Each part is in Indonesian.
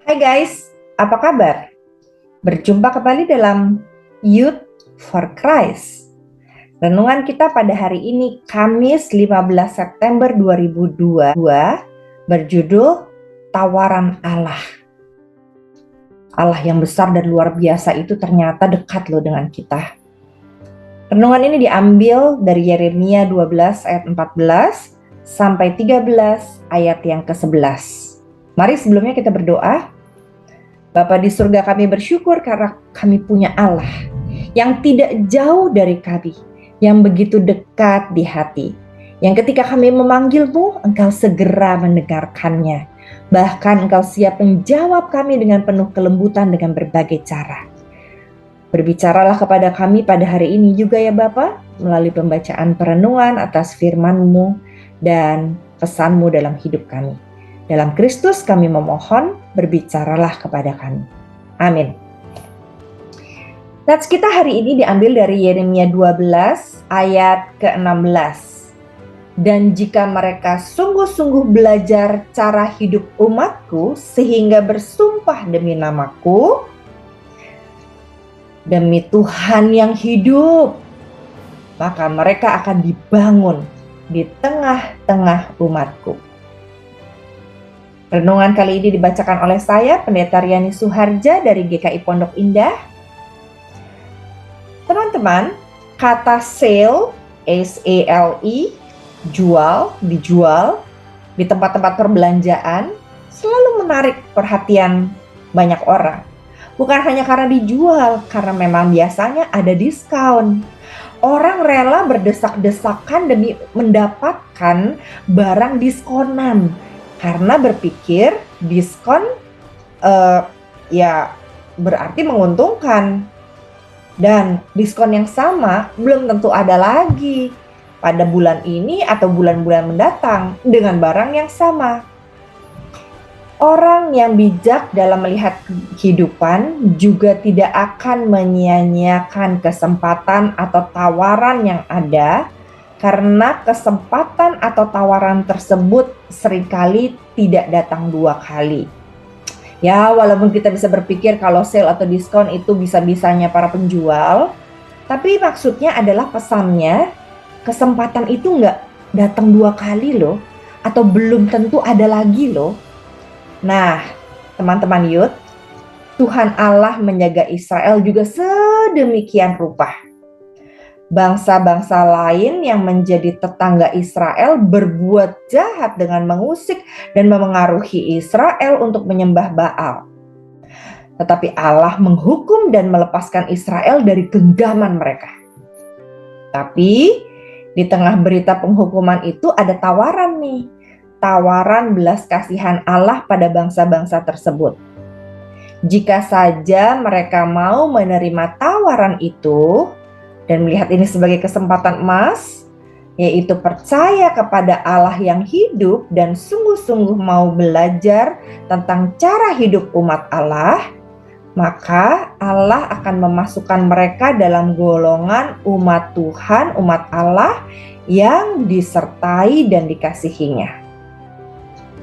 Hai guys, apa kabar? Berjumpa kembali dalam Youth for Christ. Renungan kita pada hari ini Kamis 15 September 2022 berjudul Tawaran Allah. Allah yang besar dan luar biasa itu ternyata dekat loh dengan kita. Renungan ini diambil dari Yeremia 12 ayat 14 sampai 13 ayat yang ke-11. Mari sebelumnya kita berdoa. Bapa di surga, kami bersyukur karena kami punya Allah yang tidak jauh dari kami, yang begitu dekat di hati, yang ketika kami memanggil-Mu, Engkau segera mendengarkannya. Bahkan Engkau siap menjawab kami dengan penuh kelembutan dengan berbagai cara. Berbicaralah kepada kami pada hari ini juga ya Bapa, melalui pembacaan perenungan atas firman-Mu dan pesan-Mu dalam hidup kami. Dalam Kristus kami memohon, berbicaralah kepada kami. Amin. Nats kita hari ini diambil dari Yeremia 12 ayat ke-16. Dan jika mereka sungguh-sungguh belajar cara hidup umatku sehingga bersumpah demi namaku, demi Tuhan yang hidup, maka mereka akan dibangun di tengah-tengah umatku. Renungan kali ini dibacakan oleh saya, Pendeta Riani Suharja dari GKI Pondok Indah. Teman-teman, kata sale, S-A-L-E, jual, dijual, di tempat-tempat perbelanjaan, selalu menarik perhatian banyak orang. Bukan hanya karena dijual, karena memang biasanya ada diskon. Orang rela berdesak-desakan demi mendapatkan barang diskonan. Karena berpikir diskon ya berarti menguntungkan. Dan diskon yang sama belum tentu ada lagi pada bulan ini atau bulan-bulan mendatang dengan barang yang sama. Orang yang bijak dalam melihat kehidupan juga tidak akan menyia-nyiakan kesempatan atau tawaran yang ada, karena kesempatan atau tawaran tersebut seringkali tidak datang dua kali. Ya, walaupun kita bisa berpikir kalau sale atau diskon itu bisa-bisanya para penjual, tapi maksudnya adalah pesannya, kesempatan itu nggak datang dua kali loh, atau belum tentu ada lagi loh. Nah, teman-teman Youth, Tuhan Allah menjaga Israel juga sedemikian rupa. Bangsa-bangsa lain yang menjadi tetangga Israel berbuat jahat dengan mengusik dan memengaruhi Israel untuk menyembah Baal. Tetapi Allah menghukum dan melepaskan Israel dari genggaman mereka. Tapi di tengah berita penghukuman itu ada tawaran nih. Tawaran belas kasihan Allah pada bangsa-bangsa tersebut. Jika saja mereka mau menerima tawaran itu, dan melihat ini sebagai kesempatan emas, yaitu percaya kepada Allah yang hidup dan sungguh-sungguh mau belajar tentang cara hidup umat Allah, maka Allah akan memasukkan mereka dalam golongan umat Tuhan, umat Allah yang disertai dan dikasihinya.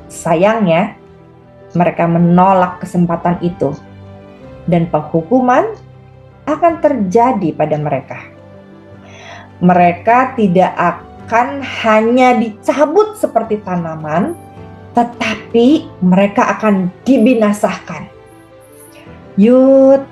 Sayangnya, mereka menolak kesempatan itu, dan penghukuman akan terjadi pada mereka. Mereka tidak akan hanya dicabut seperti tanaman, tetapi mereka akan dibinasakan. Youth,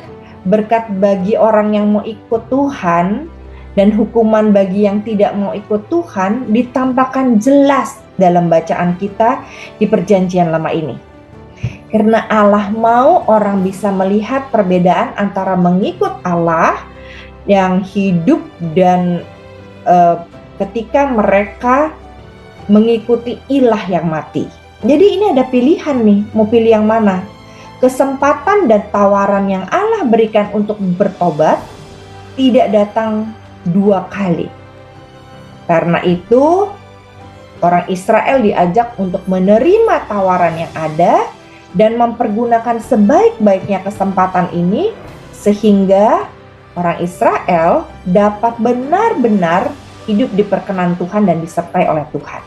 berkat bagi orang yang mau ikut Tuhan dan hukuman bagi yang tidak mau ikut Tuhan ditampakkan jelas dalam bacaan kita di Perjanjian Lama ini. Karena Allah mau orang bisa melihat perbedaan antara mengikut Allah yang hidup dan ketika mereka mengikuti ilah yang mati. Jadi ini ada pilihan nih, mau pilih yang mana? Kesempatan dan tawaran yang Allah berikan untuk bertobat tidak datang dua kali. Karena itu orang Israel diajak untuk menerima tawaran yang ada dan mempergunakan sebaik-baiknya kesempatan ini sehingga orang Israel dapat benar-benar hidup di perkenan Tuhan dan disertai oleh Tuhan.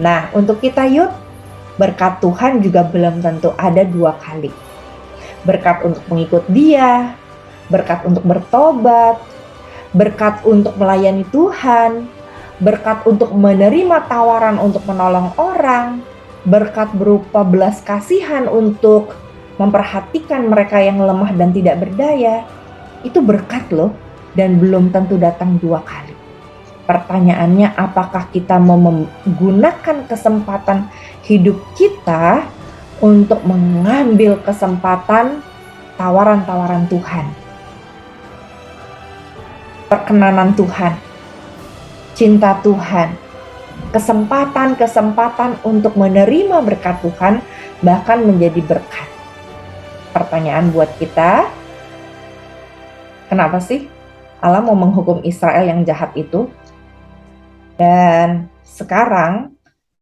Nah, untuk kita Youth, berkat Tuhan juga belum tentu ada dua kali. berkat untuk mengikut Dia, berkat untuk bertobat, berkat untuk melayani Tuhan, berkat untuk menerima tawaran untuk menolong orang, berkat berupa belas kasihan untuk memperhatikan mereka yang lemah dan tidak berdaya. Itu berkat loh, dan belum tentu datang 2 kali. Pertanyaannya, apakah kita mau menggunakan kesempatan hidup kita untuk mengambil kesempatan tawaran-tawaran Tuhan, perkenanan Tuhan, cinta Tuhan, kesempatan-kesempatan untuk menerima berkat Tuhan, bahkan menjadi berkat. Pertanyaan buat kita, kenapa sih Allah mau menghukum Israel yang jahat itu? Dan sekarang,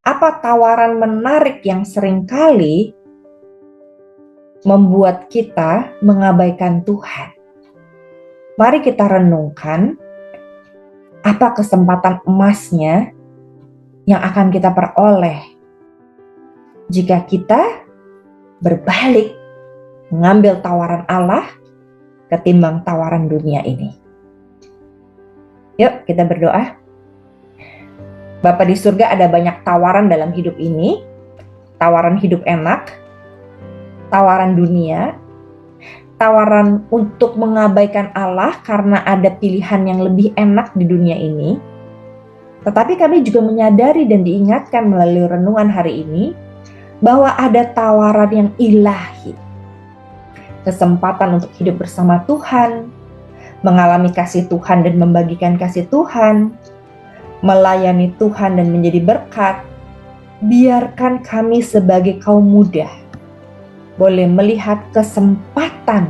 apa tawaran menarik yang seringkali membuat kita mengabaikan Tuhan? Mari kita renungkan, apa kesempatan emasnya yang akan kita peroleh jika kita berbalik mengambil tawaran Allah ketimbang tawaran dunia ini. Yuk kita berdoa. Bapa di surga, ada banyak tawaran dalam hidup ini, tawaran hidup enak, tawaran dunia, tawaran untuk mengabaikan Allah karena ada pilihan yang lebih enak di dunia ini. Tetapi kami juga menyadari dan diingatkan melalui renungan hari ini bahwa ada tawaran yang ilahi. Kesempatan untuk hidup bersama Tuhan, mengalami kasih Tuhan dan membagikan kasih Tuhan, melayani Tuhan dan menjadi berkat. Biarkan kami sebagai kaum muda boleh melihat kesempatan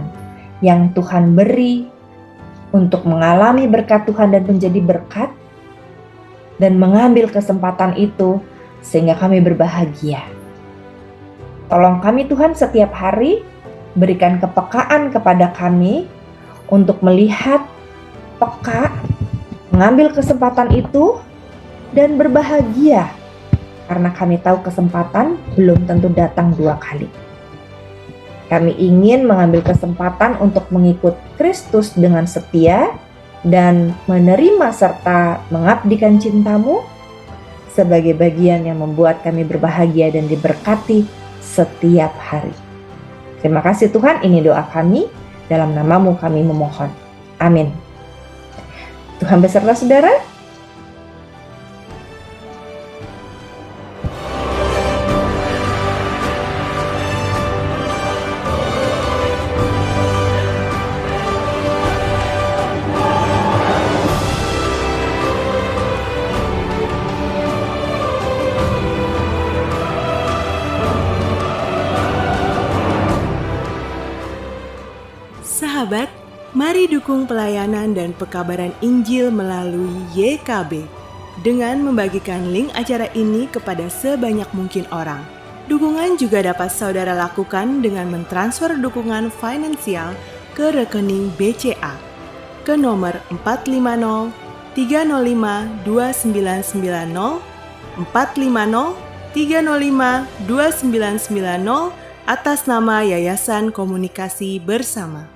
yang Tuhan beri untuk mengalami berkat Tuhan dan menjadi berkat, dan mengambil kesempatan itu sehingga kami berbahagia. Tolong kami Tuhan setiap hari, berikan kepekaan kepada kami untuk melihat peka, mengambil kesempatan itu dan berbahagia, karena kami tahu kesempatan belum tentu datang 2 kali. Kami ingin mengambil kesempatan untuk mengikut Kristus dengan setia dan menerima serta mengabdikan cinta-Mu sebagai bagian yang membuat kami berbahagia dan diberkati setiap hari. Terima kasih Tuhan, ini doa kami, dalam nama-Mu kami memohon. Amin. Tuhan beserta saudara. Sahabat, mari dukung pelayanan dan pekabaran Injil melalui YKB dengan membagikan link acara ini kepada sebanyak mungkin orang. Dukungan juga dapat saudara lakukan dengan mentransfer dukungan finansial ke rekening BCA ke nomor 450 305 2990 450 305 2990 atas nama Yayasan Komunikasi Bersama.